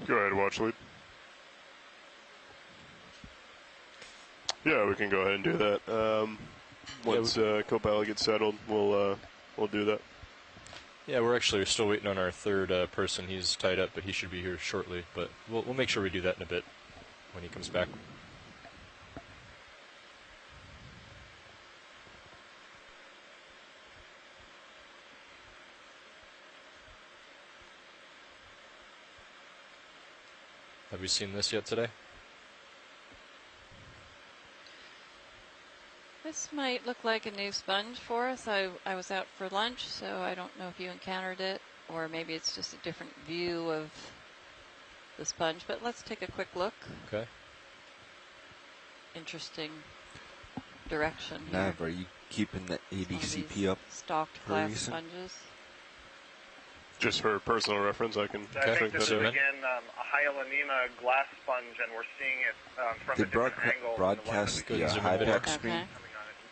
Go ahead, watch lead. Yeah, we can go ahead and do that. Once co-pilot gets settled, we'll do that. Yeah, we're still waiting on our third person. He's tied up, but he should be here shortly. But we'll make sure we do that in a bit when he comes back. Have you seen this yet today? This might look like a new sponge for us. I was out for lunch, so I don't know if you encountered it, or maybe it's just a different view of the sponge, but let's take a quick look. Okay. Interesting direction here. Nav, are you keeping the ADCP up? Stalked glass sponges. Just for personal reference, I can I think this is again a Hyalinema glass sponge, and we're seeing it from a different angle. Broadcast the high-pack screen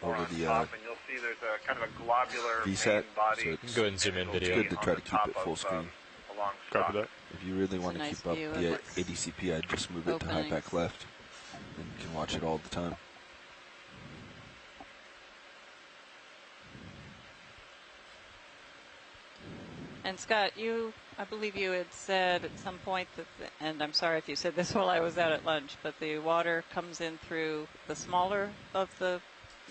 over the and you'll see there's a kind of a globular VSAT, body. so you can go ahead and zoom in video. It's good to try to keep it full screen. Copy that. If you really want to keep up the ADCP, I'd just move it to high-pack left, and you can watch it all the time. And Scott, I believe you had said at some point that, and I'm sorry if you said this while I was out at lunch, but the water comes in through the smaller of the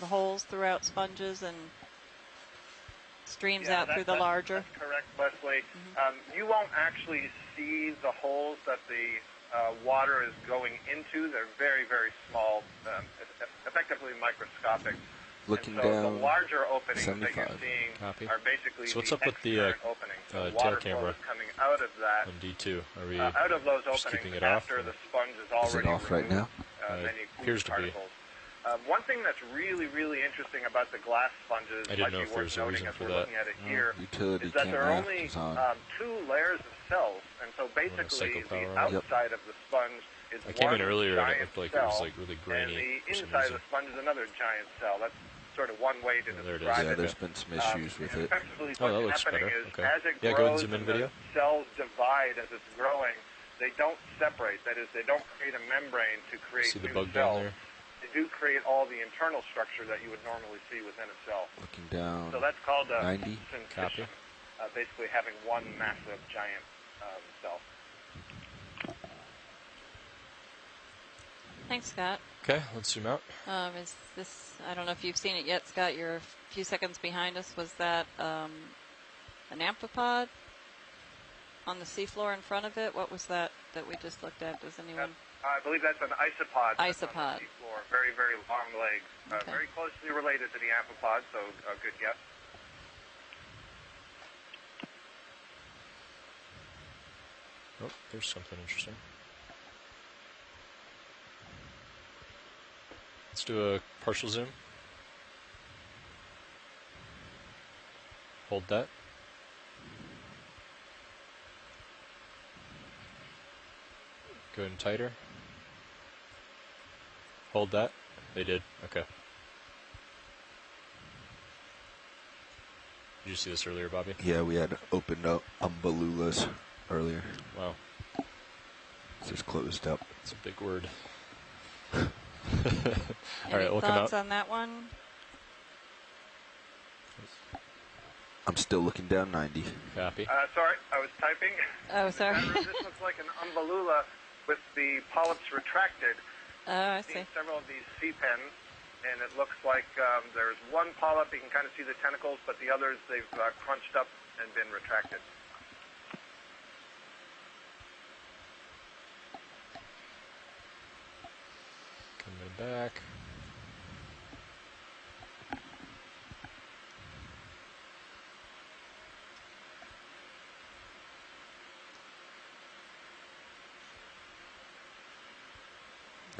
holes throughout sponges and streams out through the larger. That's correct, Leslie. You won't actually see the holes that the water is going into. They're very, very small, effectively microscopic. Looking so down, the larger openings 75. that you're seeing Copy. are basically so what's the up with the tail camera coming out of that on D2? Are we out of those just openings keeping it off? after the sponge is already it off right now? It appears to be. One thing that's really, really interesting about the glass sponges, I didn't know if there's a reason for that. Looking at it here, utility is that there are only is on. 2 layers of cells, and so basically the outside of the sponge is I came in earlier and it giant looked like cell, it was like really grainy. and the for some inside of reason. the sponge is another giant cell. That's sort of one way to there it is. describe Yeah, it. there's been some issues with it. What's Oh, that looks happening better. is Okay. as it Yeah, grows go ahead and zoom in and video. the cells divide as it's growing, they don't separate. That is, they don't create a membrane to create See the new bug cells. down there? They do create all the internal structure that you would normally see within a cell. Looking down, So that's called a 90. syncytium, basically having one massive giant cell. Thanks, Scott. Okay, let's zoom out. Is this, I don't know if you've seen it yet, Scott, you're a few seconds behind us. Was that an amphipod on the seafloor in front of it? What was that we just looked at? Does anyone? I believe that's an isopod. Isopod. On the seafloor. Very, very long legs. Okay. Very closely related to the amphipod, so a good guess. Oh, there's something interesting. Let's do a partial zoom. Hold that. Go in tighter. Hold that. They did. Okay. Did you see this earlier, Bobby? Yeah, we had opened up umbelulas earlier. Wow. It's just closed up. It's a big word. Any All right, looking thoughts up. on that one? I'm still looking down 90. Copy. Sorry, I was typing. Oh, sorry. This looks like an umbellula with the polyps retracted. Oh, I I've see. seen several of these sea pens, and it looks like there's one polyp. You can kind of see the tentacles, but the others, they've crunched up and been retracted. Coming back.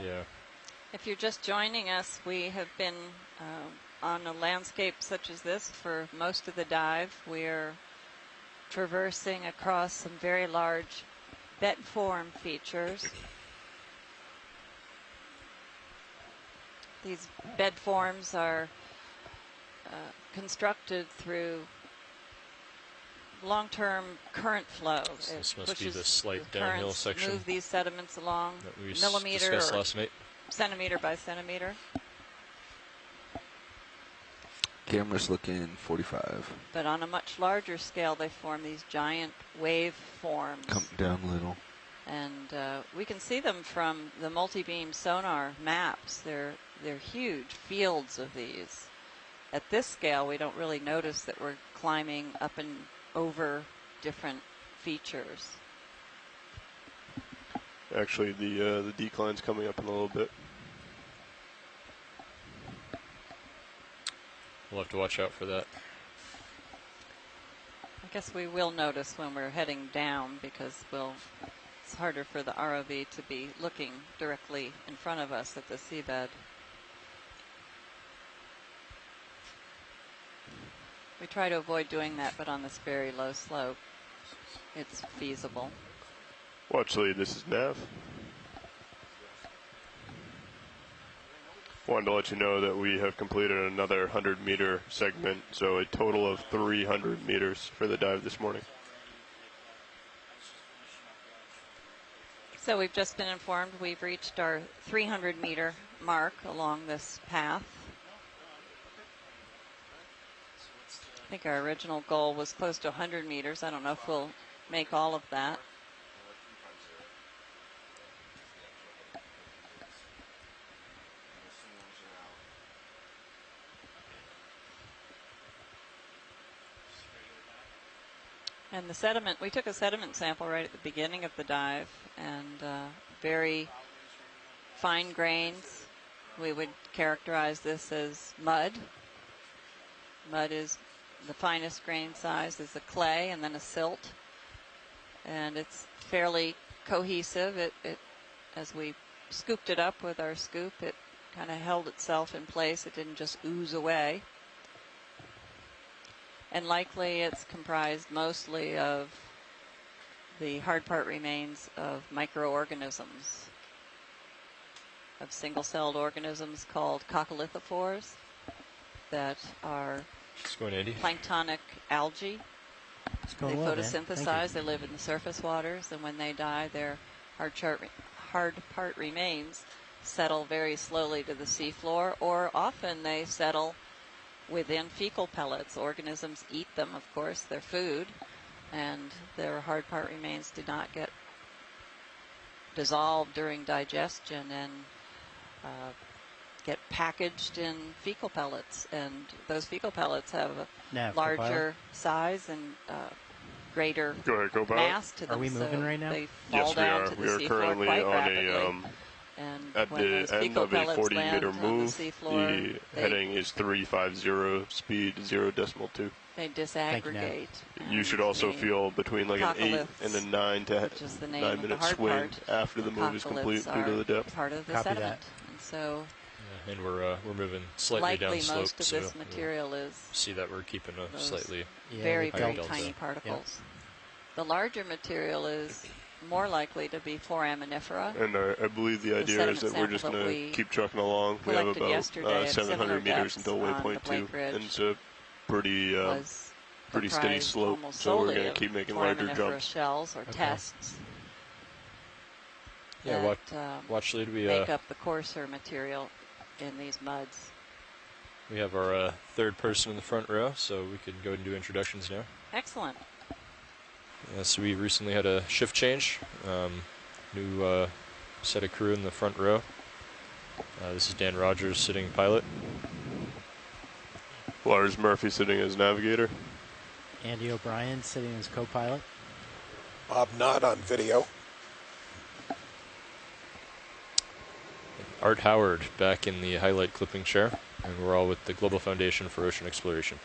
Yeah. If you're just joining us, we have been on a landscape such as this for most of the dive. We're traversing across some very large bedform features. These bedforms are constructed through long-term current flow. So It this must be pushes the slight the downhill currents, section move these sediments along that we millimeter discussed or last night. centimeter by centimeter. Camera's looking 45. But on a much larger scale, they form these giant wave forms. Come down a little. And we can see them from the multi-beam sonar maps. They're huge fields of these. At this scale, we don't really notice that we're climbing up and over different features. Actually, the decline's coming up in a little bit. We'll have to watch out for that. I guess we will notice when we're heading down because it's harder for the ROV to be looking directly in front of us at the seabed. We try to avoid doing that, but on this very low slope, it's feasible. Watch lead, this is Nav. Wanted to let you know that we have completed another 100-meter segment, so a total of 300 meters for the dive this morning. So we've just been informed we've reached our 300-meter mark along this path. I think our original goal was close to 100 meters. I don't know if we'll make all of that. And the sediment, we took a sediment sample right at the beginning of the dive, and very fine grains. We would characterize this as mud. Mud is the finest grain size, is a clay and then a silt. And it's fairly cohesive. It as we scooped it up with our scoop, it kind of held itself in place. It didn't just ooze away. And likely it's comprised mostly of the hard part remains of microorganisms, of single-celled organisms called coccolithophores that are planktonic algae. They photosynthesize, they live in the surface waters, and when they die, their hard part remains settle very slowly to the seafloor, or often they settle within fecal pellets. Organisms eat them, of course, they're food, and their hard part remains do not get dissolved during digestion and get packaged in fecal pellets. And those fecal pellets have a larger size and greater mass to them. Are we moving right now? They fall down to the seafloor currently quite on rapidly. at the end of a 40-meter move, the heading is 350, speed 0.2. They disaggregate. You should also feel between like an 8 and a 9 to 9 minute swing after the move is complete due to the depth. Part of the sediment, and so. Yeah, and we're moving slightly down slope, most of this material is. See that we're keeping a slightly very tiny particles. Yeah. The larger material is more likely to be foraminifera. And I believe the idea is that we're just going to keep trucking along. We have about 700 meters until waypoint 2, and it's a pretty steady slope, so we're going to keep making larger jumps. Shells or tests. Yeah, watch lead. We make up the coarser material in these muds. We have our third person in the front row, so we can go ahead and do introductions now. Excellent. So we recently had a shift change, new set of crew in the front row. This is Dan Rogers sitting pilot. Lars Murphy sitting as navigator. Andy O'Brien sitting as co-pilot. Bob Knott on video. Art Howard back in the highlight clipping chair, and we're all with the Global Foundation for Ocean Exploration.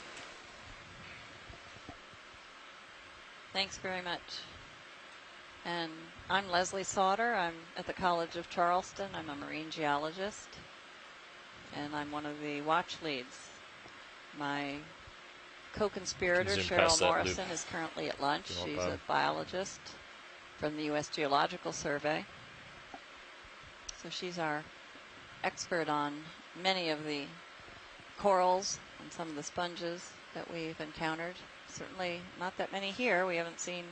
Thanks very much. And I'm Leslie Sauter. I'm at the College of Charleston. I'm a marine geologist, and I'm one of the watch leads. My co-conspirator, Cheryl Morrison, is currently at lunch. She's a biologist from the U.S. Geological Survey. So she's our expert on many of the corals and some of the sponges that we've encountered certainly not that many here. We haven't seen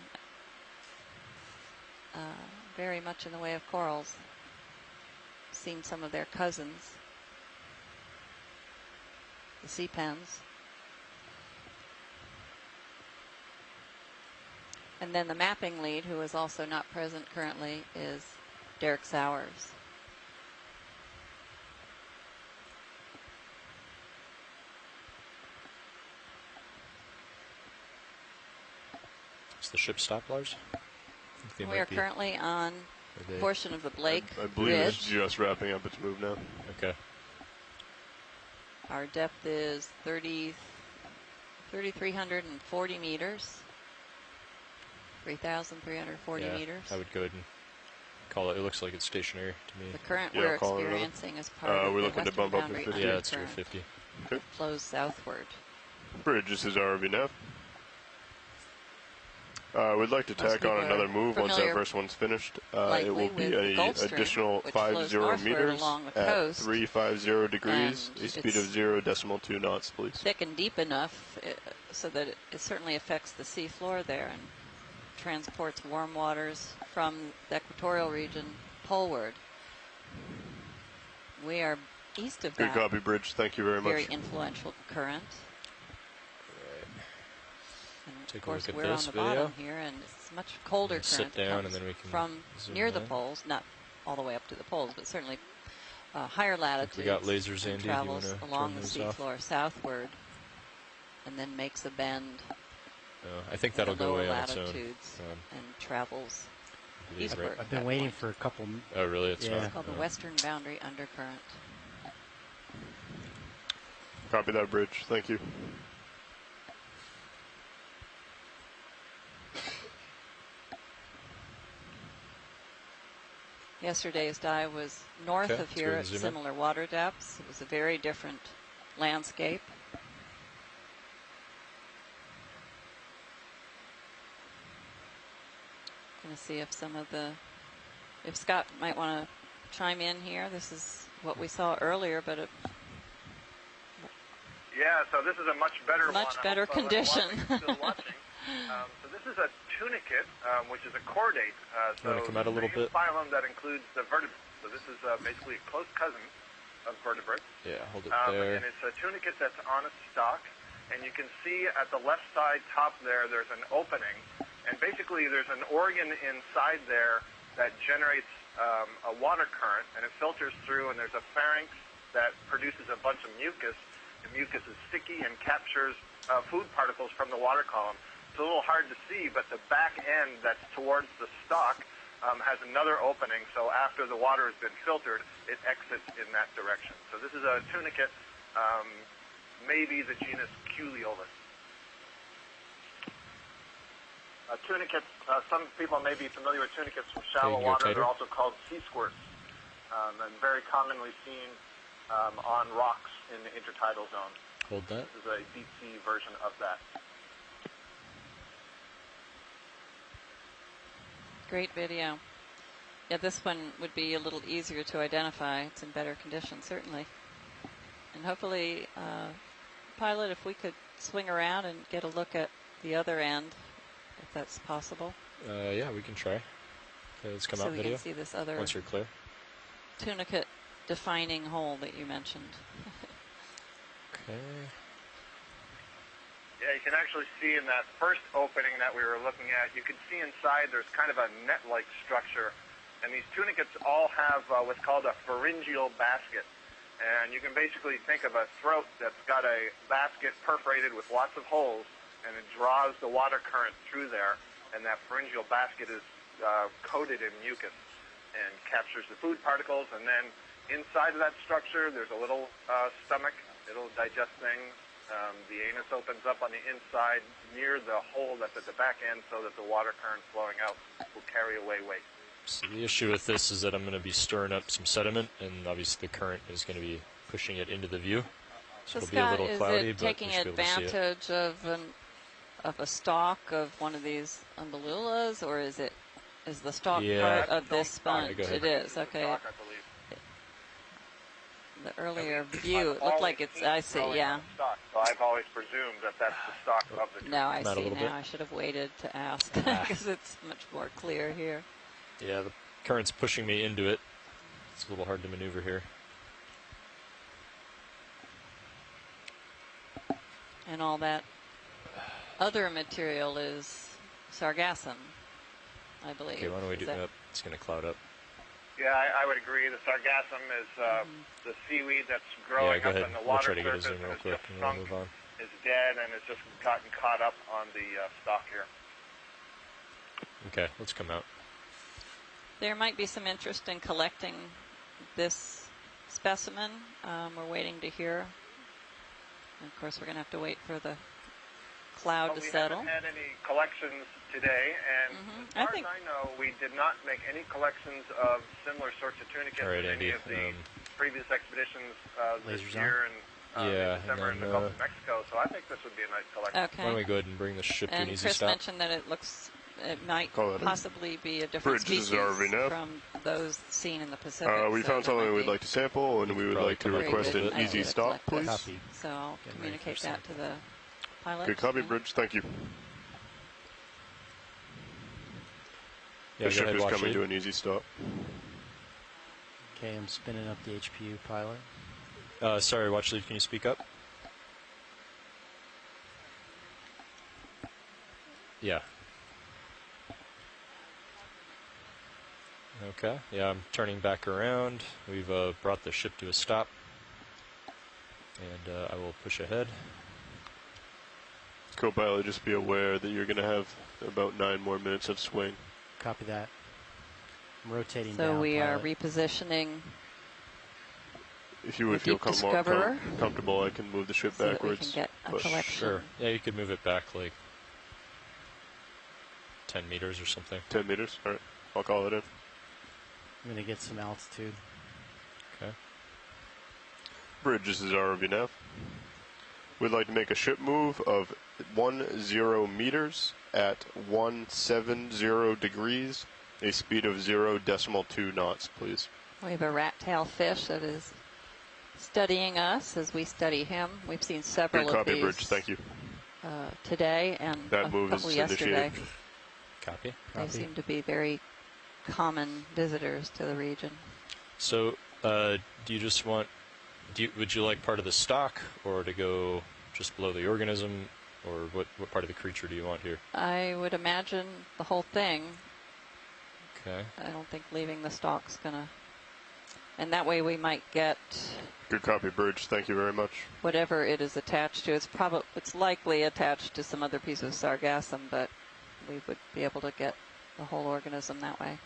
very much in the way of corals. Seen some of their cousins, the sea pens. And then the mapping lead, who is also not present currently, is Derek Sowers. Is the ship stopped, Lars? We are currently on a portion of the Blake I believe Ridge. it's just wrapping up its move now. Okay. Our depth is 3,340 meters. 3,340 meters. I would go ahead and call it. It looks like it's stationary to me. The current we're experiencing is part of we're the looking to western bump up to boundary 50. Yeah, it's near 50. Okay. Flows southward. Bridge, this is ROV nav. We'd like to tack on another move once that first one's finished. It will be an additional 50 meters at 350 degrees, a speed of 0.2 knots, please. Thick and deep enough so that it certainly affects the sea floor there and transports warm waters from the equatorial region poleward. We are east of that. Good copy, Bridge. Thank you very much. Very influential current. And Take of course, a look we're at on this the video. bottom here, and it's much colder current. Sit down, and then we can from near the poles, not all the way up to the poles, but certainly higher latitudes. We got lasers, Andy. Travels along the seafloor southward, and then makes a bend. I think that'll go away on its own. And travels eastward. I've been waiting for a couple. Oh, really? It's It's called the Western Boundary Undercurrent. Copy that, Bridge. Thank you. Yesterday's dive was north of here at similar water depths. It was a very different landscape. Going to see if if Scott might want to chime in here. This is what we saw earlier, but yeah, so this is a much better one. Much better condition. Still watching. So this is a tunicate, which is a chordate. You want to come out a little bit? Phylum that includes the vertebrates. So this is basically a close cousin of vertebrates. Yeah, hold it there. And it's a tunicate that's on a stalk. And you can see at the left side top there's an opening. And basically there's an organ inside there that generates a water current, and it filters through, and there's a pharynx that produces a bunch of mucus. The mucus is sticky and captures food particles from the water column. It's a little hard to see, but the back end that's towards the stalk has another opening, so after the water has been filtered, it exits in that direction. So this is a tunicate, maybe the genus Culeolus. Tunicates, some people may be familiar with tunicates from shallow water. They're also called sea squirts, and very commonly seen on rocks in the intertidal zone. Hold that. This is a deep sea version of that. great video. Yeah, this one would be a little easier to identify. It's in better condition, certainly. And hopefully, pilot, if we could swing around and get a look at the other end, if that's possible. Yeah, we can try. Okay, let's come out video. So we can see this other once you're clear. Tunicate defining hole that you mentioned. Okay. Yeah, you can actually see in that first opening that we were looking at, you can see inside there's kind of a net-like structure. And these tunicates all have what's called a pharyngeal basket. And you can basically think of a throat that's got a basket perforated with lots of holes, and it draws the water current through there, and that pharyngeal basket is coated in mucus and captures the food particles. And then inside of that structure, there's a little stomach. It'll digest things. The anus opens up on the inside near the hole that's at the back end so that the water current flowing out will carry away weight. So the issue with this is that I'm going to be stirring up some sediment, and obviously the current is going to be pushing it into the view. So it'll be a little cloudy, but taking advantage of a stalk of one of these umbellulas, or is the stalk part of this sponge? It is, okay. The earlier view, it looked like it's, I see, yeah. So I've always presumed that that's the stock of the tunicate. No, I see now. I should have waited to ask because it's much more clear here. Yeah, the current's pushing me into it. It's a little hard to maneuver here. And all that other material is Sargassum, I believe. Okay, why don't we do that? It's going to cloud up. Yeah, I would agree. The Sargassum is the seaweed that's growing up in the water surface and is just sunk, is dead, and it's just gotten caught up on the stock here. Okay, let's come out. There might be some interest in collecting this specimen. We're waiting to hear. And of course, we're going to have to wait for the cloud to settle. We haven't had any collections today, and as far as I know, we did not make any collections of similar sorts of tunicates in any of the previous expeditions this year and December in the Gulf of Mexico, so I think this would be a nice collection. Okay. Why don't we go ahead and bring the ship to an easy Chris stop? mentioned that it might possibly be a different species from those seen in the Pacific. We found something we'd like to sample, and we would like to request an easy stop, please. So I'll communicate that to the pilot. Good copy, Bridge. Thank you. Yeah, the ship is coming to an easy stop. Okay, I'm spinning up the HPU pilot. Sorry, watch lead, can you speak up? Yeah. Okay, yeah, I'm turning back around. We've brought the ship to a stop. And I will push ahead. Co-pilot, just be aware that you're going to have about 9 more minutes of swing. Copy that. I'm rotating down. So we pilot. Are repositioning. If you would feel comfortable, I can move the ship so backwards. That we can get a collection. Sure. Yeah, you could move it back like 10 meters or something. 10 meters? All right. I'll call it in. I'm going to get some altitude. Okay. Bridge, this is ROV nav. We'd like to make a ship move of 10 meters at 170 degrees, a speed of 0.2 knots, please. We have a Rattail Fish that is studying us as we study him. We've seen several Good copy, of these Bridge. Thank you. Today and that a move couple is yesterday. Initiated. Copy. They seem to be very common visitors to the region. So, do you just want? Would you like part of the stock, or to go just below the organism, or what part of the creature do you want here? I would imagine the whole thing. Okay. I don't think leaving the stock's gonna. And that way we might get. Good copy, Bridge. Thank you very much. Whatever it is attached to, it's likely attached to some other piece of Sargassum, but we would be able to get the whole organism that way.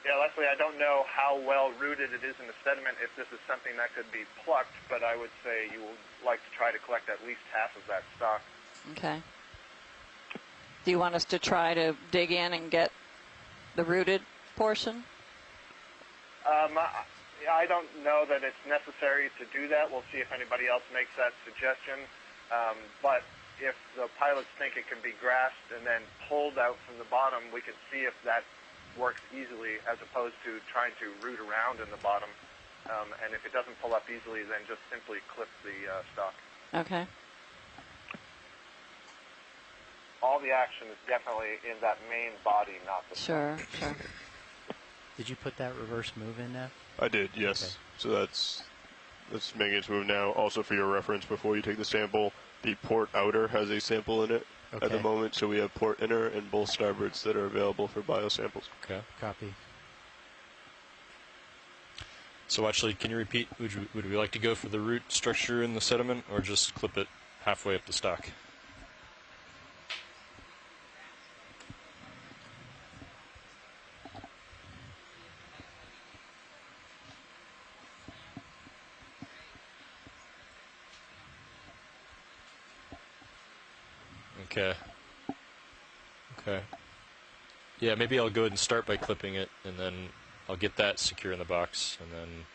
Yeah, Leslie, I don't know how well rooted it is in the sediment if this is something that could be plucked, but I would say you would like to try to collect at least half of that stock. Okay. Do you want us to try to dig in and get the rooted portion? I don't know that it's necessary to do that. We'll see if anybody else makes that suggestion. But if the pilots think it can be grasped and then pulled out from the bottom, we can see if that works easily as opposed to trying to root around in the bottom. And if it doesn't pull up easily, then just simply clip the stock. Okay. All the action is definitely in that main body, not the Sure. Did you put that reverse move in there? I did, yes. Okay. So that's making its move now. Also for your reference, before you take the sample, the port outer has a sample in it at the moment. So we have port inner and both starboards that are available for biosamples. Okay. Copy. So actually, can you repeat? Would we like to go for the root structure in the sediment, or just clip it halfway up the stock? Okay. Yeah, maybe I'll go ahead and start by clipping it, and then I'll get that secure in the box, and then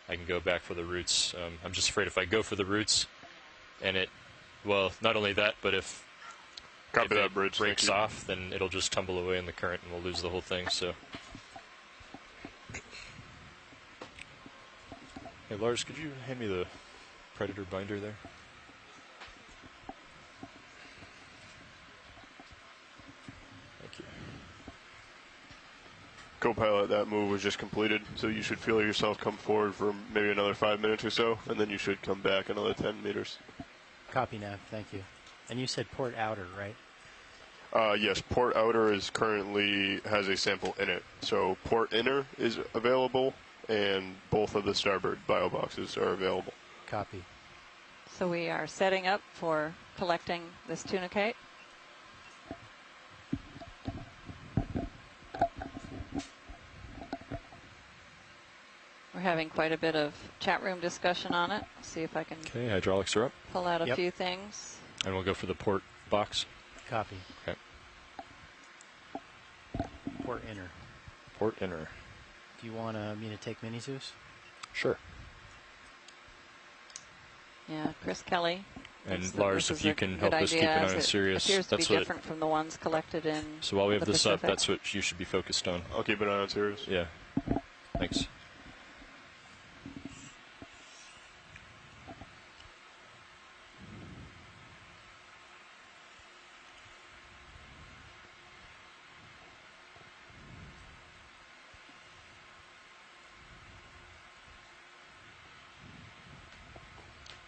I can go back for the roots. I'm just afraid if I go for the roots, and not only that, but if it breaks off, then it'll just tumble away in the current, and we'll lose the whole thing. So, hey Lars, could you hand me the predator binder there. Thank you. Co-pilot, that move was just completed, so you should feel yourself come forward for maybe another 5 minutes or so, and then you should come back another 10 meters. Copy, Nav. Thank you. And you said port outer, right? Yes, port outer is currently has a sample in it. So port inner is available, and both of the starboard bio boxes are available. Copy. So we are setting up for collecting this tunicate. We're having quite a bit of chat room discussion on it. See if I can Okay, hydraulics are up. Pull out a few things. And we'll go for the port box. Copy. Okay. Port inner. Port inner. Do you want me to take mini Zeus? Sure. Yeah, Chris Kelly. And Lars, if you can help us keep an eye on Sirius. Appears to be different from the ones collected in So while we have the this Pacific. up, that's what you should be focused on. I'll keep an eye on Sirius. Yeah. Thanks.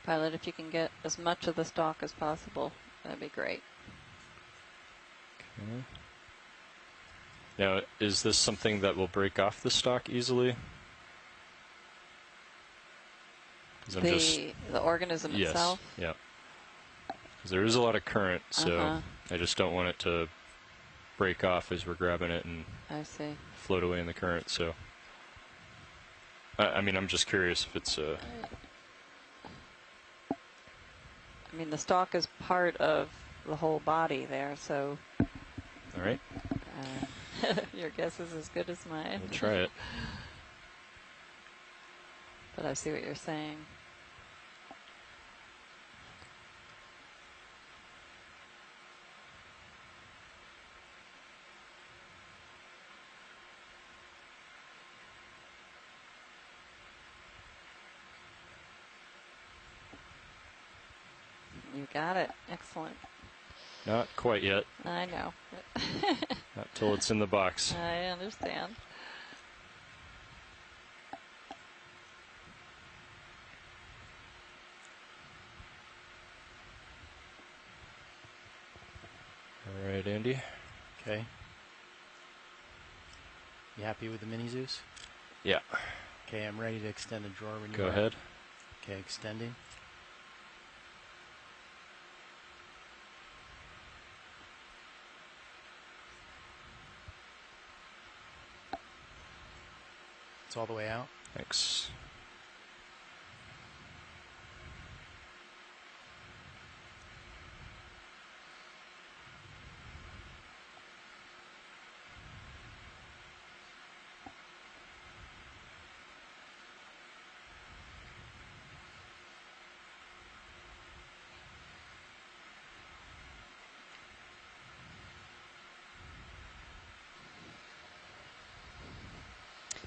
Pilot, if you can get as much of the stock as possible, that'd be great. Okay. Now, is this something that will break off the stock easily? The organism itself? Yeah. Because there is a lot of current, so I just don't want it to break off as we're grabbing it and float away in the current. So, I mean, I'm just curious if it's I mean, the stalk is part of the whole body there, so. All right. Your guess is as good as mine. We'll try it. But I see what you're saying. You got it. Excellent. Not quite yet. I know. Not till it's in the box. I understand. All right, Andy. Okay. You happy with the mini Zeus? Yeah. Okay, I'm ready to extend the drawer when you go ahead. Okay, extending. It's all the way out. Thanks.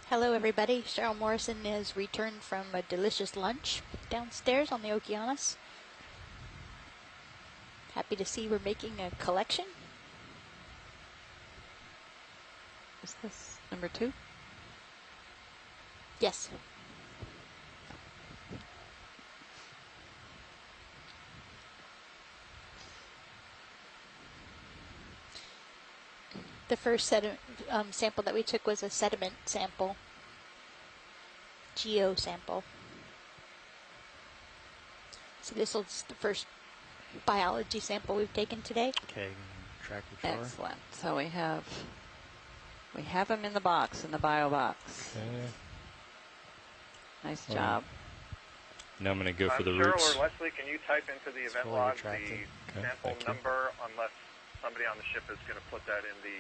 Hello everybody, Cheryl Morrison is returned from a delicious lunch downstairs on the Okeanos. Happy to see we're making a collection. Is this number 2? Yes. The first sample that we took was a sediment sample, geo sample. So this is the first biology sample we've taken today. Okay, track the drawer. Excellent. So we have them in the box, in the bio box. Okay. Nice job. Now I'm going to go for the Cheryl roots. or Leslie, can you type into the event log the sample number, unless somebody on the ship is going to put that in the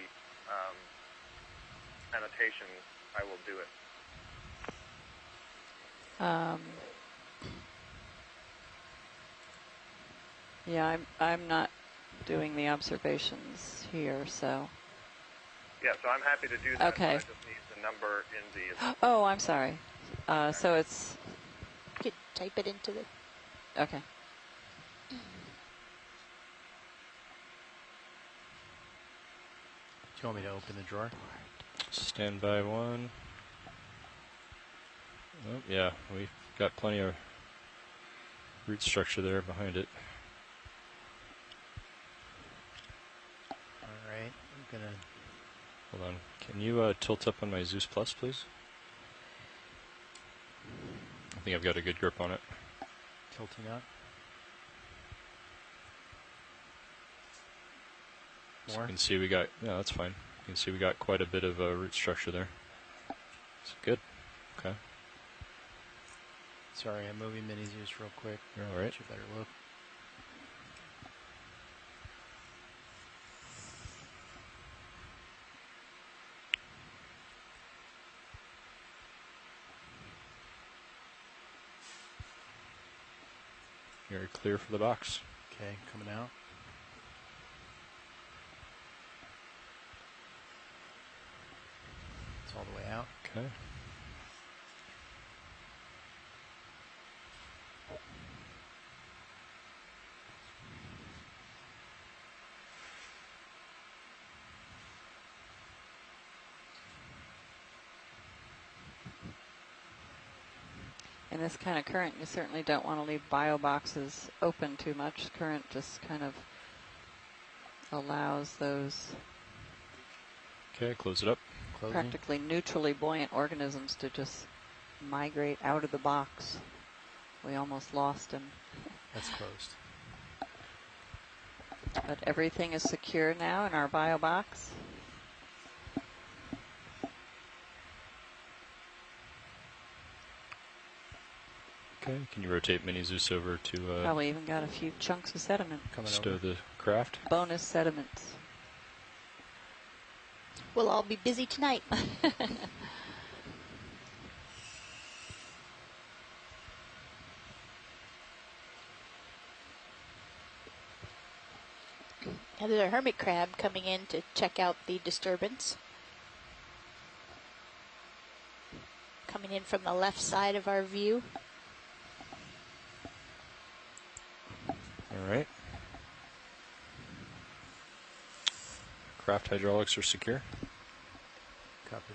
annotation? I will do it. Yeah, I'm not doing the observations here, so. Yeah, so I'm happy to do that. Okay. I just need the number in the. Oh, I'm sorry. So it's. You could type it into the. Okay. Do you want me to open the drawer? Stand by one. Oh, yeah, we got plenty of root structure there behind it. All right, I'm gonna. Hold on. Can you tilt up on my Zeus Plus, please? I think I've got a good grip on it. Tilting up. So you can see we got, yeah, that's fine. You can see we got quite a bit of root structure there. It's good. Okay. Sorry, I'm moving mini Zeus real quick. You're all right. Get you a better look. You're clear for the box. Okay, coming out. It's all the way out. Okay. In this kind of current, you certainly don't want to leave bio boxes open too much. Current just kind of allows those Okay, close it up. Closing. practically neutrally buoyant organisms to just migrate out of the box. We almost lost him. That's closed. But everything is secure now in our bio box. Okay, can you rotate mini Zeus over to Probably even got a few chunks of sediment. stow the craft? Bonus sediments. We'll all be busy tonight. Now there's a hermit crab coming in to check out the disturbance. Coming in from the left side of our view. All right. Craft hydraulics are secure. Copy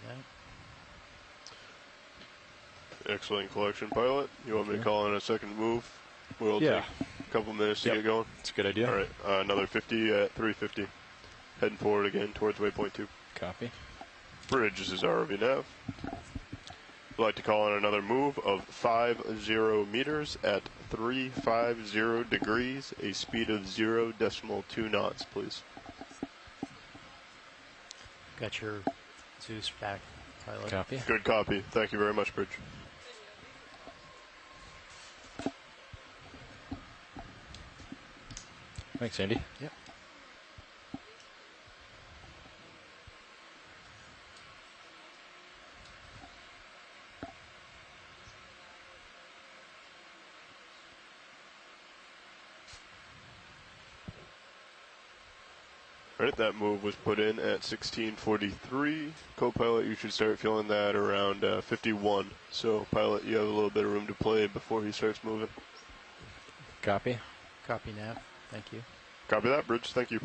that. Excellent collection, pilot. You want me to call in a second move? We'll take a couple minutes to get going. That's a good idea. All right, another 50 at 350. Heading forward again towards waypoint 2. Copy. Bridge, this is ROV nav. I'd like to call in another move of 50 meters at 350 degrees, a speed of 0.2 knots, please. Got your Zeus back, pilot. Copy. Good copy. Thank you very much, Bridge. Thanks, Andy. Yep. Right, that move was put in at 1643. Co-pilot, you should start feeling that around 51. So, pilot, you have a little bit of room to play before he starts moving. Copy. Copy nav. Thank you. Copy that, Bridge. Thank you.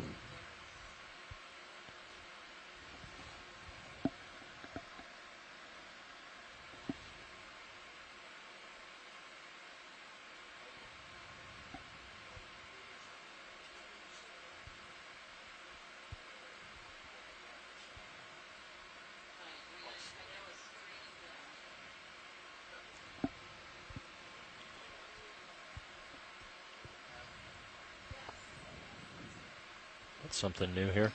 That's something new here.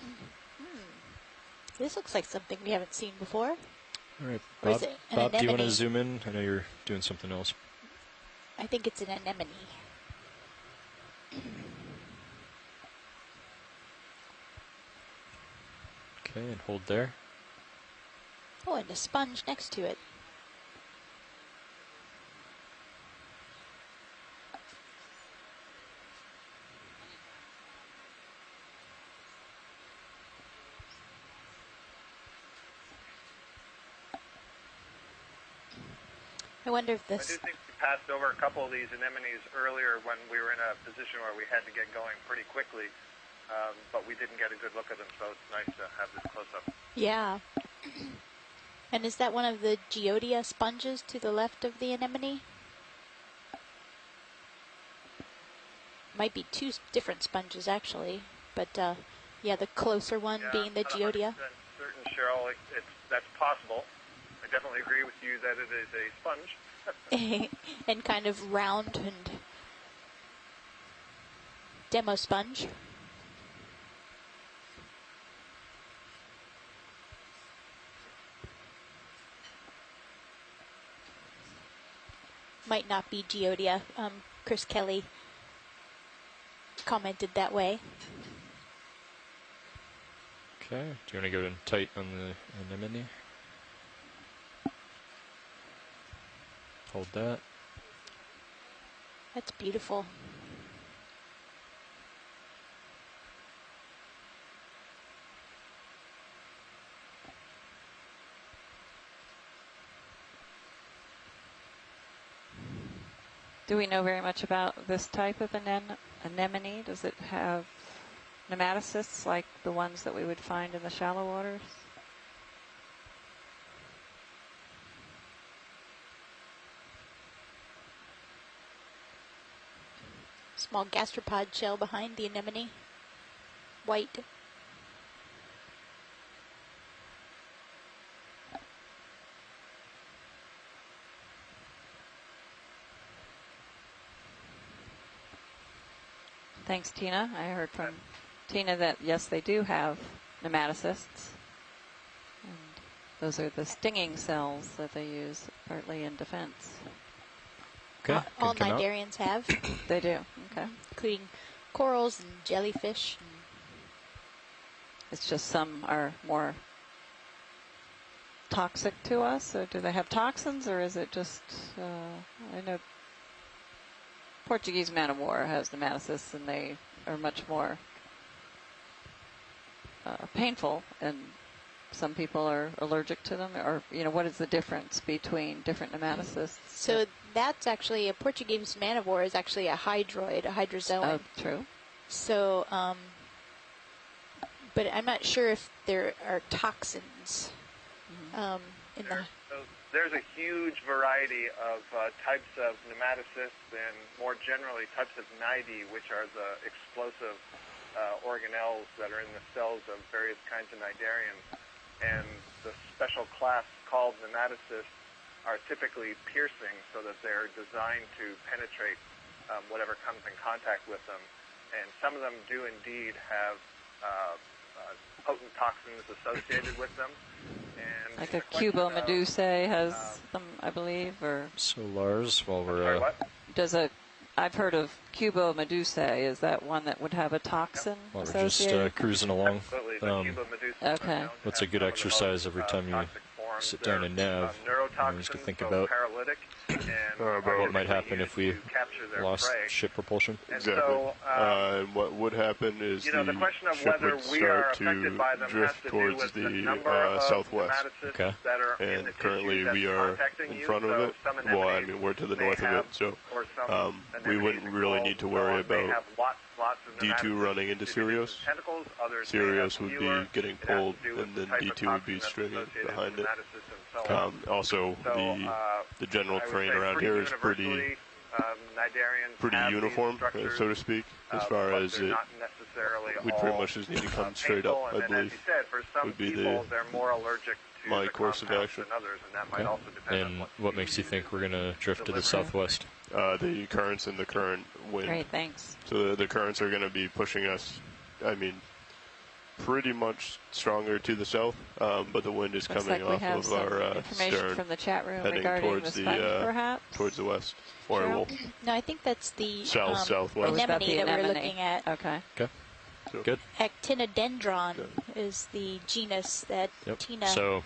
This looks like something we haven't seen before. All right, Or Bob, is it an Bob, do you want to anemone? zoom in? I know you're doing something else. I think it's an anemone. Okay, and hold there. Oh, and a sponge next to it. I wonder if I this. do think passed over a couple of these anemones earlier when we were in a position where we had to get going pretty quickly, but we didn't get a good look at them, so it's nice to have this close-up. Yeah. And is that one of the Geodia sponges to the left of the anemone? Might be two different sponges, actually, but yeah, the closer one being the Geodia. Certain, Cheryl, that's possible. I definitely agree with you that it is a sponge. And kind of round and demo sponge. Might not be Geodia. Chris Kelly commented that way. Okay, do you want to go in tight on the anemone? Hold that. That's beautiful. Do we know very much about this type of anemone? Does it have nematocysts like the ones that we would find in the shallow waters? Small gastropod shell behind the anemone. White. Thanks, Tina. I heard from Tina that, yes, they do have nematocysts. And those are the stinging cells that they use partly in defense. Okay. All cnidarians have. They do. Okay. Including corals and jellyfish. It's just some are more toxic to us. Or do they have toxins, or is it just, I know Portuguese Manofwar has nematocysts, and they are much more painful, and some people are allergic to them, or, you know, what is the difference between different nematocysts? So that's actually, a Portuguese Manofwar is actually a hydroid, a hydrozoan. Oh, true. So, but I'm not sure if there are toxins in the... There's a huge variety of types of nematocysts and more generally types of cnidae, which are the explosive organelles that are in the cells of various kinds of cnidarians. And the special class called nematocysts are typically piercing so that they're designed to penetrate whatever comes in contact with them. And some of them do indeed have potent toxins associated with them. And like a Cubomedusae has them, I believe, or... So Lars, while we're... Sorry, what? Does a... I've heard of Cubomedusae. Is that one that would have a toxin while we're just cruising along. Okay. What's a good exercise every time you sit down and nav? Just to think about what might happen if we lost ship propulsion. Exactly. What would happen is the ship would start to drift towards the southwest. Okay. And currently we are in front of it. Well, I mean, we're to the north of it, so we wouldn't really need to worry about D2 running into Sirius. Sirius would be getting pulled, and then D2 would be stringing behind it. Also, the general terrain around here is pretty uniform, so to speak, as far as it. We pretty much just need to come straight up, I believe, would be my course of action. Okay. And what makes you think we're going to drift to the southwest? The currents and the current wind. Great, thanks. So the currents are going to be pushing us, I mean, pretty much stronger to the south, but the wind is coming off of our stern, from the chat room heading towards towards the west. Or no, I think that's the southwest anemone that we're looking at. Okay. Okay. So, good. Actinodendron is the genus that Tina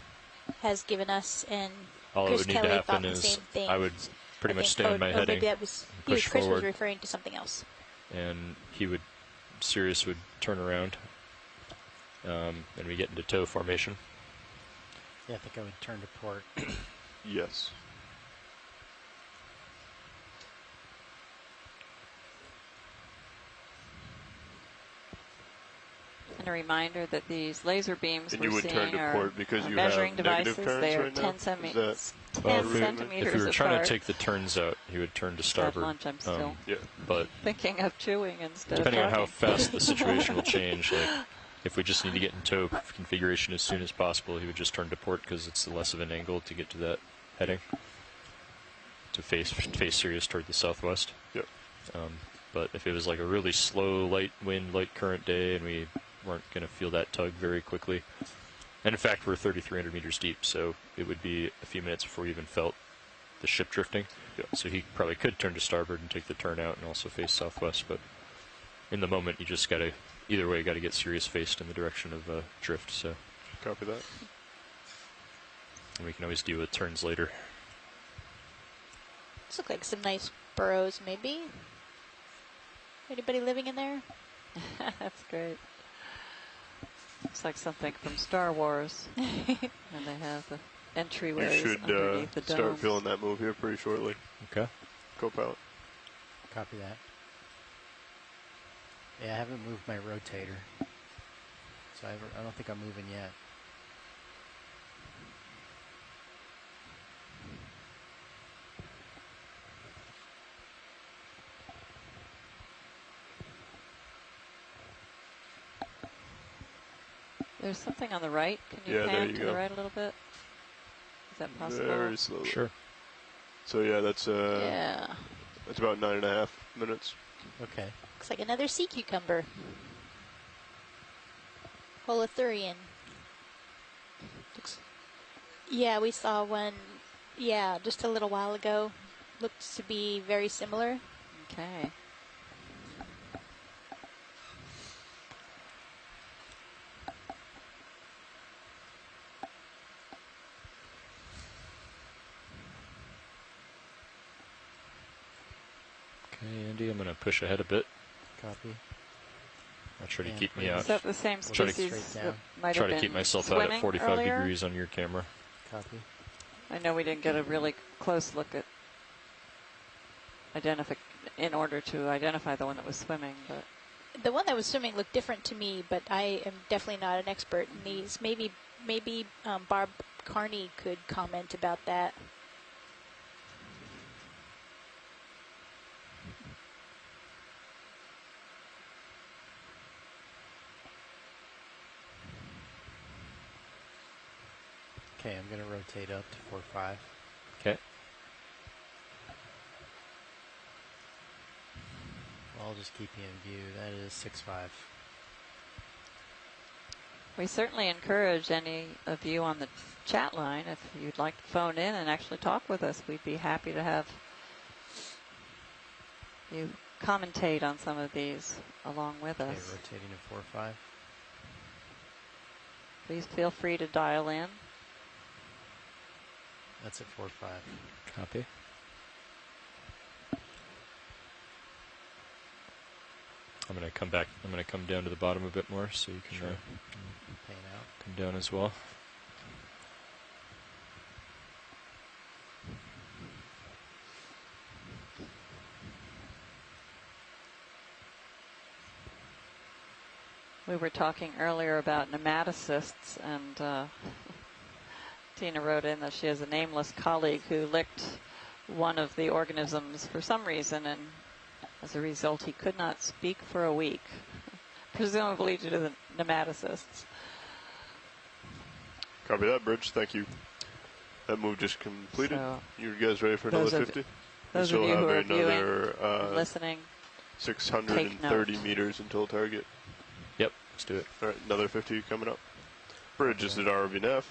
has given us, and all Chris that would need Kelly to happen thought the is same thing. I would pretty much stay on my heading, maybe that was push Chris forward, was referring to something else. And Sirius would turn around, and we get into tow formation. Yeah, I think I would turn to port. Yes. And a reminder that these laser beams and we're you would seeing turn to are port because you measuring have negative devices. turns They are right 10 now? centimeters. If you were trying to take the turns out, you would turn to starboard. At lunch, I'm still but thinking of chewing instead depending of on how fast the situation will change, like if we just need to get in tow configuration as soon as possible, he would just turn to port because it's less of an angle to get to that heading, to face Sirius toward the southwest. Yep. But if it was like a really slow, light wind, light current day, and we weren't going to feel that tug very quickly, and in fact we're 3,300 meters deep, so it would be a few minutes before we even felt the ship drifting. Yep. So he probably could turn to starboard and take the turn out and also face southwest, but in the moment you just got to, either way, got to get Sirius faced in the direction of drift. So copy that. And we can always deal with turns later. This look like some nice burrows, maybe. Anybody living in there? That's great. Looks like something from Star Wars. And they have the entryways underneath the dome. Start feeling that move here pretty shortly. Okay. Co-pilot. Copy that. Yeah, I haven't moved my rotator. So I don't think I'm moving yet. There's something on the right. Can you pan to the right a little bit? Is that possible? Very slowly. Sure. So yeah, that's that's about 9.5 minutes. Okay. Looks like another sea cucumber. Holothurian. Yeah, we saw one, just a little while ago. Looks to be very similar. Okay. Okay, Andy, I'm going to push ahead a bit. Copy. I'll try to keep me out. Is that the same species that might try have been to keep myself out at 45 earlier? degrees on your camera. Copy. I know we didn't get a really close look at in order to identify the one that was swimming, but the one that was swimming looked different to me, but I am definitely not an expert in these. Maybe Barb Carney could comment about that. Okay, I'm going to rotate up to 4-5. Okay. I'll just keep you in view. That is 6-5. we certainly encourage any of you on the chat line, if you'd like to phone in and actually talk with us, we'd be happy to have you commentate on some of these along with us. Okay, rotating to 4-5. Please feel free to dial in. That's at 4-5. Copy. I'm going to come back. I'm going to come down to the bottom a bit more so you can Pan out. come down as well. We were talking earlier about nematocysts, and Tina wrote in that she has a nameless colleague who licked one of the organisms for some reason, and as a result, he could not speak for a week, presumably due to the nematocysts. Copy that, Bridge. Thank you. That move just completed. So you guys ready for another 50? Those of you who are viewing, listening, 630 meters until target. Yep, let's do it. All right, another 50 coming up. Bridge is at ROV.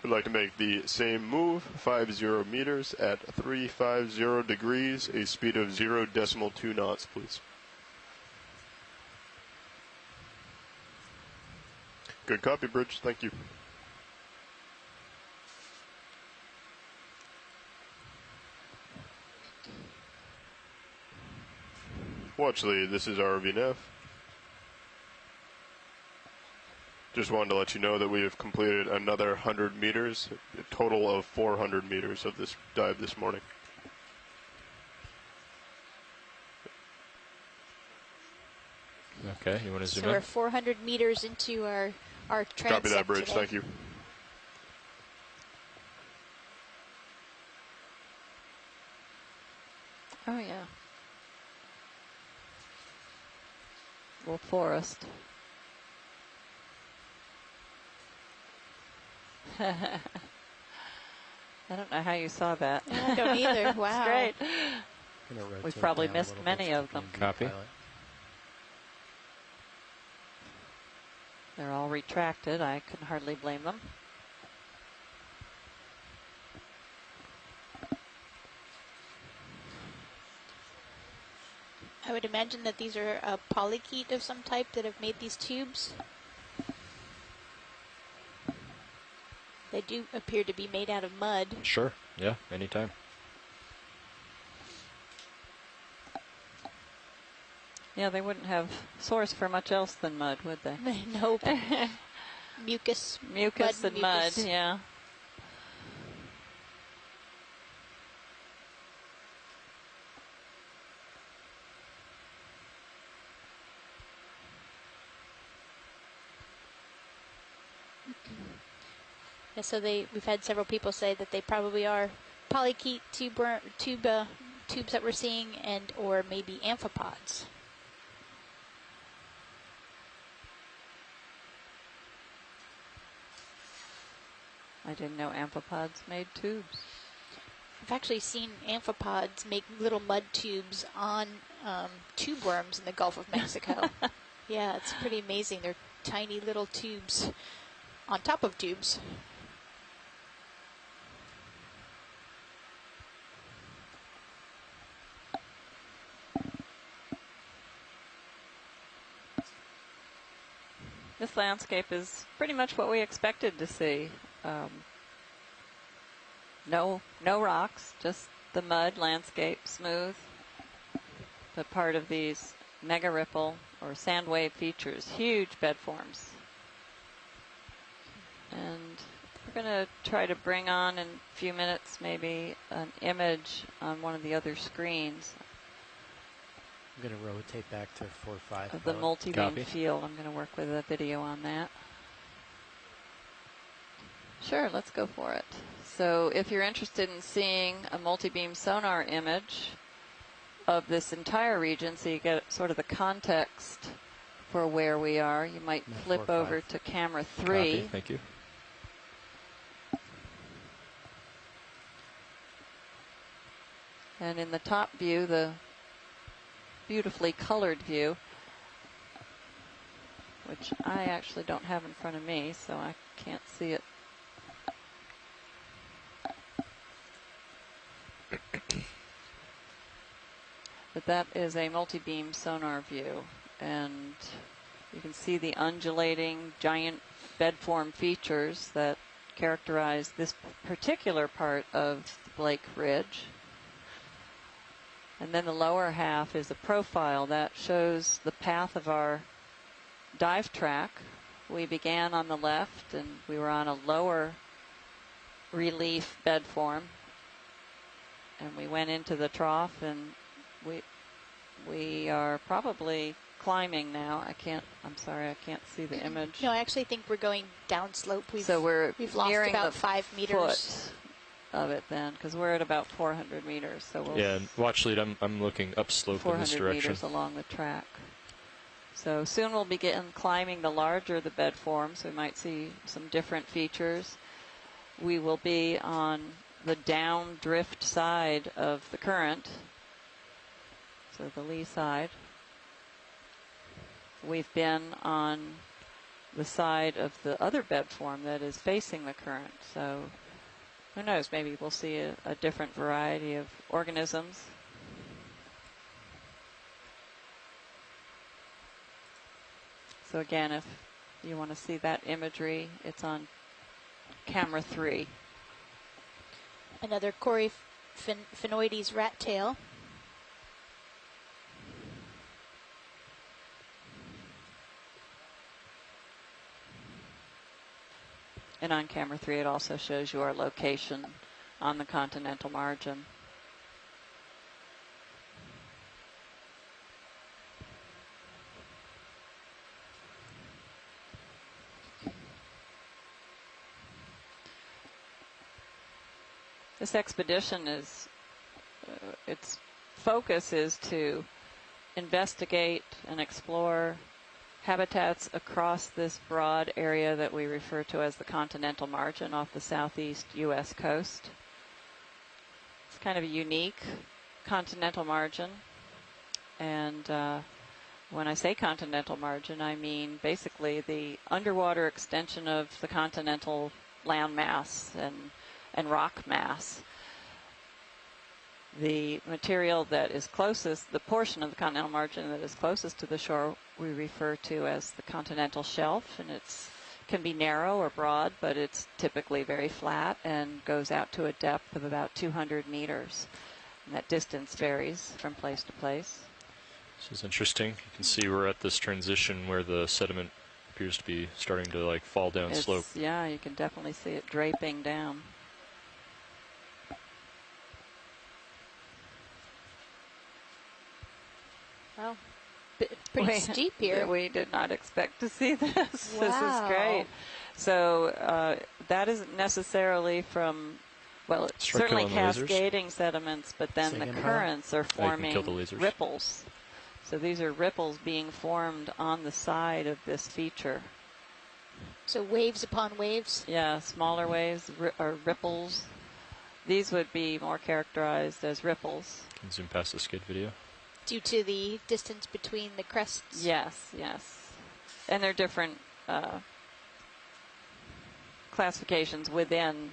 We'd like to make the same move, 50 meters at 350 degrees, a speed of 0.2 knots, please. Good copy, Bridge. Thank you. Watch lead, this is ROV. Just wanted to let you know that we have completed another 100 meters, a total of 400 meters of this dive this morning. Okay, you want to zoom in? in? So we're 400 meters into our transect. Copy that, bridge. Today. Thank you. Oh, yeah. Well, forest. I don't know how you saw that. I don't either. Wow. It's great. We've probably missed many of them. Copy. They're all retracted. I can hardly blame them. I would imagine that these are a polychaete of some type that have made these tubes. They do appear to be made out of mud. Sure. Yeah, anytime. Yeah, they wouldn't have source for much else than mud, would they? Nope. Mucus. Mucus and mud, yeah. Yeah, so we've had several people say that they probably are polychaete tubes that we're seeing, and or maybe amphipods. I didn't know amphipods made tubes. I've actually seen amphipods make little mud tubes on tubeworms in the Gulf of Mexico. Yeah, it's pretty amazing. They're tiny little tubes on top of tubes. This landscape is pretty much what we expected to see. No rocks, just the mud landscape, smooth. But part of these mega ripple or sand wave features, huge bedforms. And we're going to try to bring on in a few minutes maybe an image on one of the other screens. I'm going to rotate back to 4.5. Of the multi-beam field. I'm going to work with a video on that. Sure, let's go for it. So if you're interested in seeing a multi-beam sonar image of this entire region, so you get sort of the context for where we are, you might flip over to camera 3. Copy. Thank you. And in the top view, the beautifully colored view, which I actually don't have in front of me, so I can't see it. But that is a multi-beam sonar view, and you can see the undulating giant bedform features that characterize this particular part of the Blake Ridge. And then the lower half is a profile that shows the path of our dive track. We began on the left, and we were on a lower relief bedform. And we went into the trough, and we are probably climbing now. I'm sorry, I can't see the image. No, I actually think we're going downslope. We've lost nearing about the 5 meters. Foot of it then, because we're at about 400 meters. So we'll yeah, and watch lead, I'm looking upslope in this direction. 400 meters along the track. So soon we'll begin climbing the larger the bedforms. We might see some different features. We will be on the down drift side of the current, so the lee side. We've been on the side of the other bedform that is facing the current, so who knows, maybe we'll see a different variety of organisms. So again, if you want to see that imagery, it's on camera 3. Another Coryphenoides rat tail. And on camera 3, it also shows you our location on the continental margin. This expedition is, its focus is to investigate and explore habitats across this broad area that we refer to as the Continental Margin off the southeast U.S. coast. It's kind of a unique continental margin, and when I say continental margin, I mean basically the underwater extension of the continental land mass and rock mass. The material that is closest, the portion of the continental margin that is closest to the shore, we refer to as the continental shelf, and it's can be narrow or broad, but it's typically very flat and goes out to a depth of about 200 meters. And that distance varies from place to place. This is interesting. You can see we're at this transition where the sediment appears to be starting to like fall down slope. Yeah, you can definitely see it draping down. Wow, pretty steep here. We did not expect to see this. Wow. This is great. So that isn't necessarily from, well, it's certainly cascading sediments, but then the currents are forming ripples. So these are ripples being formed on the side of this feature. So waves upon waves? Yeah, smaller waves or ripples. These would be more characterized as ripples. Can zoom past the skid video. Due to the distance between the crests? Yes, yes. And there are different classifications within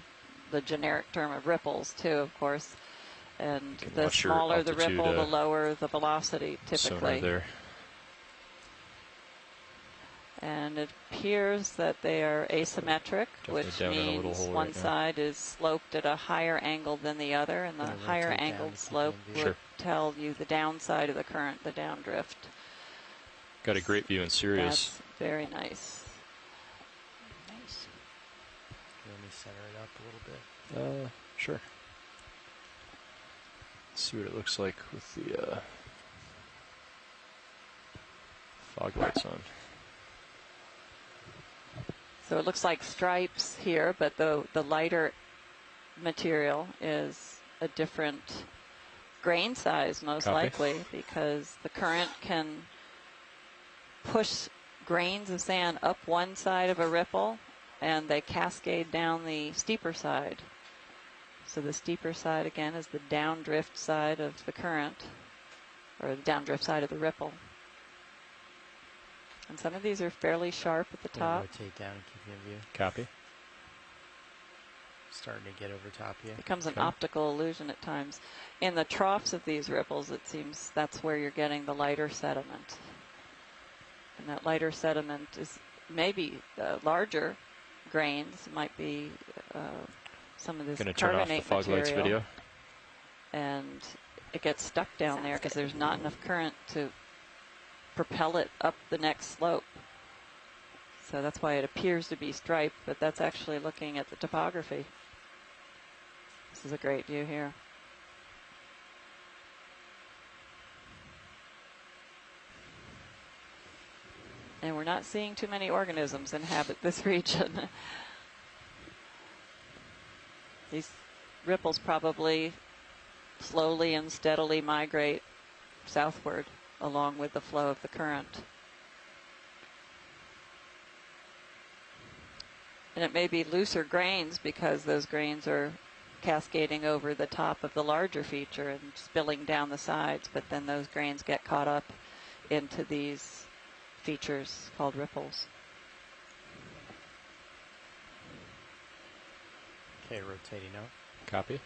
the generic term of ripples, too, of course. And the smaller the ripple, the lower the velocity, typically. There. And it appears that they are asymmetric, which means one side is sloped at a higher angle than the other, and the higher angled slope would tell you the downside of the current, the downdrift. Got a great view in Sirius. That's very nice. Nice. Let me center it up a little bit. Sure. Let's see what it looks like with the fog lights on. So it looks like stripes here, but the lighter material is a different grain size, most likely, because the current can push grains of sand up one side of a ripple, and they cascade down the steeper side. So the steeper side, again, is the downdrift side of the current, or the downdrift side of the ripple. And some of these are fairly sharp at the top. Rotate down and keep you in view. Copy. Starting to get over top here. It becomes an optical illusion at times. In the troughs of these ripples, it seems that's where you're getting the lighter sediment. And that lighter sediment is maybe larger grains, might be some of this carbonate material. Going to turn off the fog lights video. And it gets stuck down there because there's not enough current to propel it up the next slope. So that's why it appears to be striped, but that's actually looking at the topography. This is a great view here. And we're not seeing too many organisms inhabit this region. These ripples probably slowly and steadily migrate southward along with the flow of the current. And it may be looser grains because those grains are cascading over the top of the larger feature and spilling down the sides, but then those grains get caught up into these features called ripples. Okay, rotating out. Copy.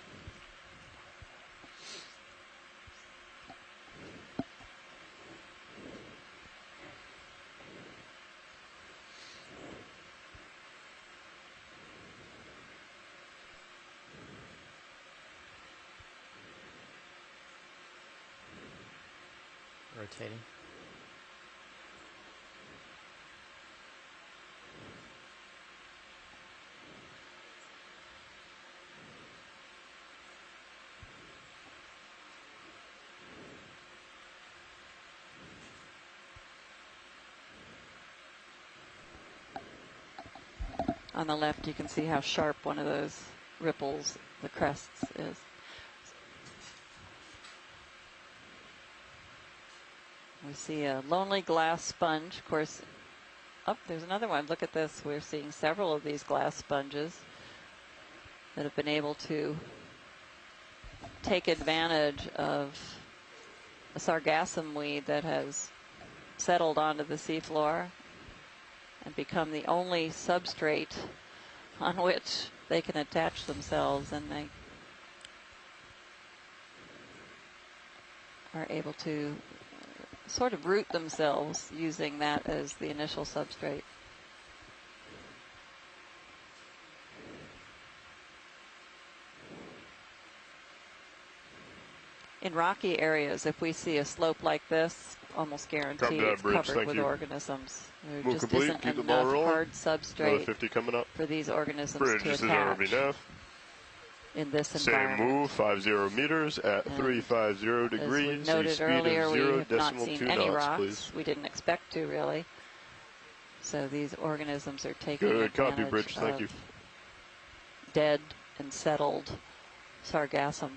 Rotating. On the left, you can see how sharp one of those ripples, the crests is. We see a lonely glass sponge. Of course, oh, there's another one. Look at this. We're seeing several of these glass sponges that have been able to take advantage of a sargassum weed that has settled onto the seafloor and become the only substrate on which they can attach themselves, and they are able to sort of root themselves using that as the initial substrate. In rocky areas, if we see a slope like this, almost guaranteed it's covered with organisms. There just isn't enough hard substrate 50 coming up. for these organisms to attach in this environment. Same move, 50 meters at 350 degrees. As we noted earlier, we have not seen any rocks. Please. We didn't expect to, really. So these organisms are taking advantage of dead and settled sargassum.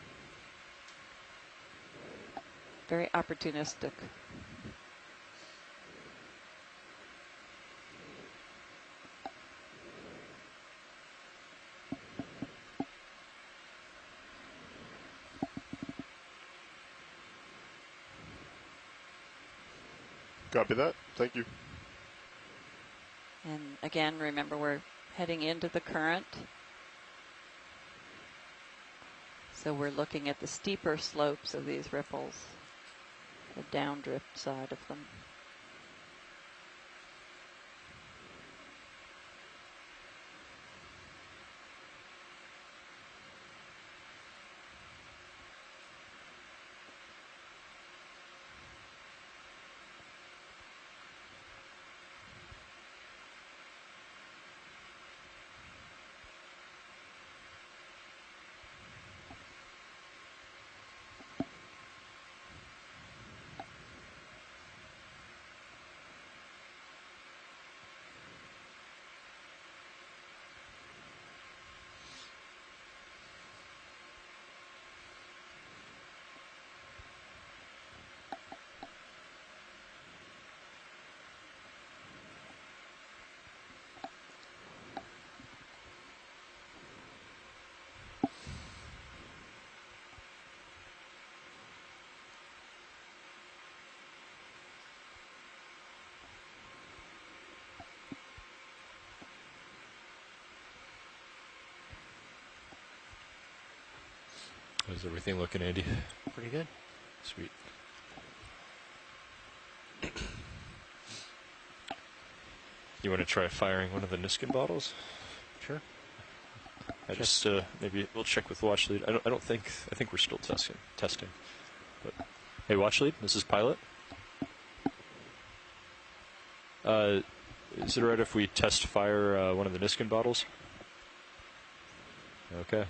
Very opportunistic. Copy that. Thank you. And again, remember, we're heading into the current. So we're looking at the steeper slopes of these ripples, the downdrift side of them. How's everything looking, Andy? Pretty good. Sweet. You want to try firing one of the Niskin bottles? Sure. I just maybe we'll check with watch lead. I think we're still testing. But hey, watch lead, this is pilot. Is it alright if we test fire one of the Niskin bottles? Okay.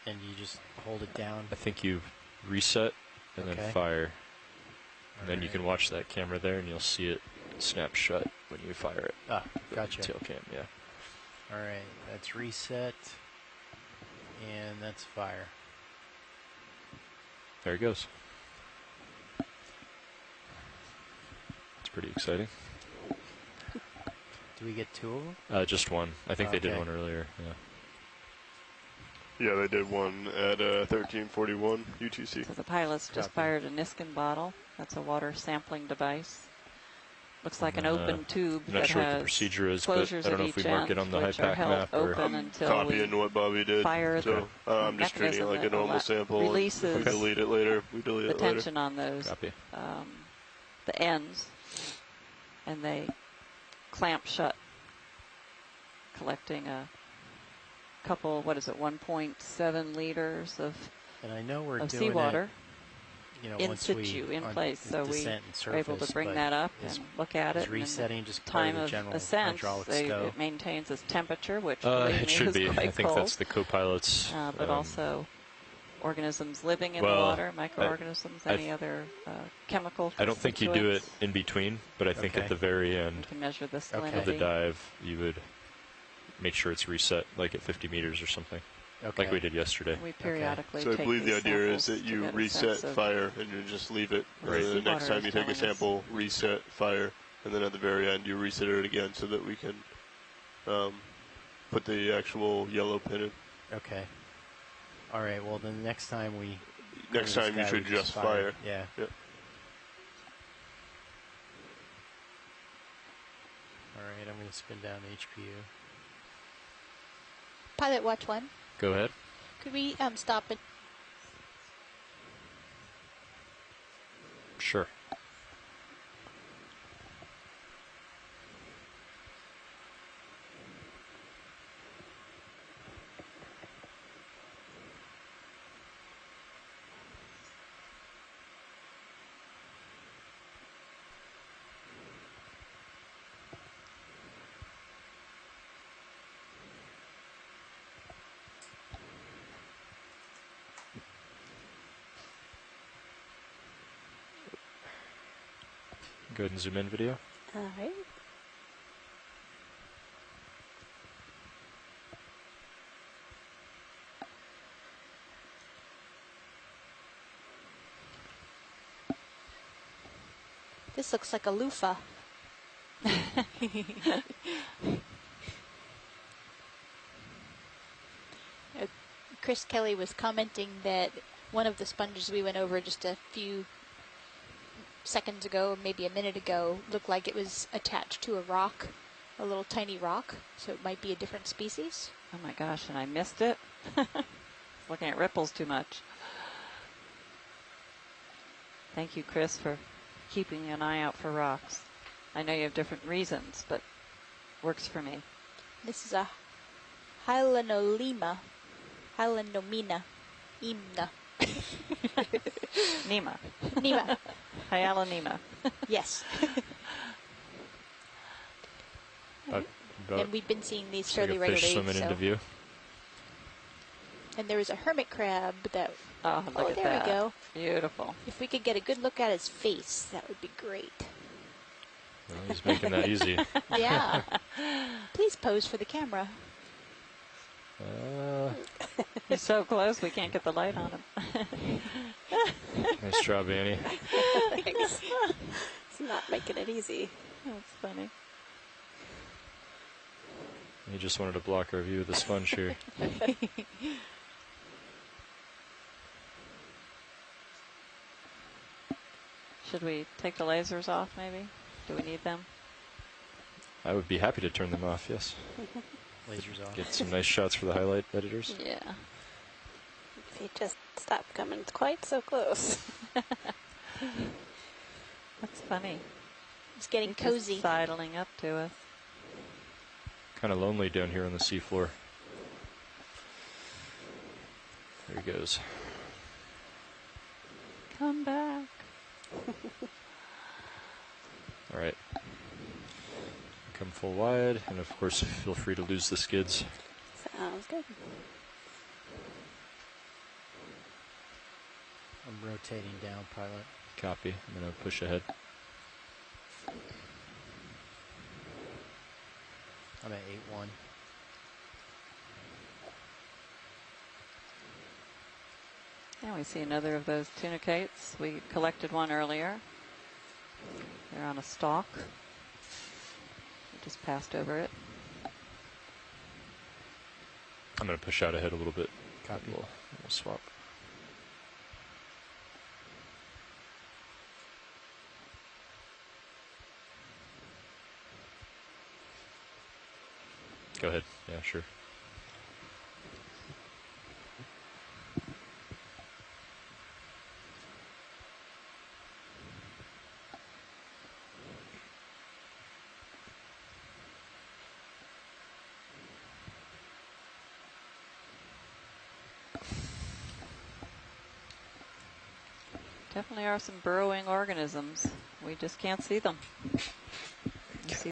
And you just hold it down? I think you reset and then fire. And then you can watch that camera there and you'll see it snap shut when you fire it. Ah, gotcha. Tail cam, yeah. Alright, that's reset. And that's fire. There it goes. It's pretty exciting. Do we get two of them? Just one. I think they did one earlier, yeah. Yeah, they did one at 1341 UTC. So the pilots just fired a Niskin bottle. That's a water sampling device. Looks like an open tube I'm not sure what the procedure is, but I don't know if we mark it on the HiPAC map or copying what Bobby did. So I'm just treating it like a normal sample. Releases if we delete it later, we delete it later. The tension on those the ends, and they clamp shut, collecting a couple, 1.7 liters of seawater in situ, in place. So we are able to bring that up and look at it. Resetting just time of ascent, it maintains its temperature, which it should be. Quite I think cold. That's the co-pilot's. But also organisms living in the water, microorganisms, any other chemical I don't think you do it in between, but I think at the very end you can measure the salinity of the dive, you would make sure it's reset, like at 50 meters or something, like we did yesterday. We periodically So I believe the idea is that you reset fire and you just leave it. Right. The next time you take a sample, reset fire, and then at the very end you reset it again so that we can put the actual yellow pin in. Okay. All right. Well, then next time Next time you should just fire. Yeah. Yep. All right. I'm going to spin down the HPU. Pilot Watch 1. Go ahead. Could we stop it? Sure. Go ahead and zoom in video. All right. This looks like a loofah. Chris Kelly was commenting that one of the sponges we went over just a few seconds ago, maybe a minute ago, looked like it was attached to a rock, a little tiny rock, so it might be a different species. Oh my gosh, and I missed it. Looking at ripples too much. Thank you, Chris, for keeping an eye out for rocks. I know you have different reasons, but works for me. This is a Hylanolema. Hylanomina. Imna. Nema. Nema. Hyalonema. Yes. And we've been seeing these fairly like regularly. Fish swimming into view. And there was a hermit crab that. Oh, look at there that. we go. Beautiful. If we could get a good look at his face, that would be great. Well, he's making that easy. Yeah. Please pose for the camera. He's so close, we can't get the light on him. Nice job, Annie. Thanks. It's not making it easy. That's funny. He just wanted to block our view of the sponge here. Should we take the lasers off, maybe? Do we need them? I would be happy to turn them off, yes. Lasers off. Get some nice shots for the highlight editors. Yeah. If you just stop coming quite so close. That's funny. It's getting cozy. Just sidling up to us. Kind of lonely down here on the seafloor. There he goes. Come back. All right. Come full wide, and of course, feel free to lose the skids. Sounds good. I'm rotating down, pilot. Copy. I'm going to push ahead. I'm at 8-1. And we see another of those tunicates. We collected one earlier. They're on a stalk. We just passed over it. I'm going to push out ahead a little bit. Copy. We'll swap. Go ahead. Yeah, sure. Definitely are some burrowing organisms. We just can't see them.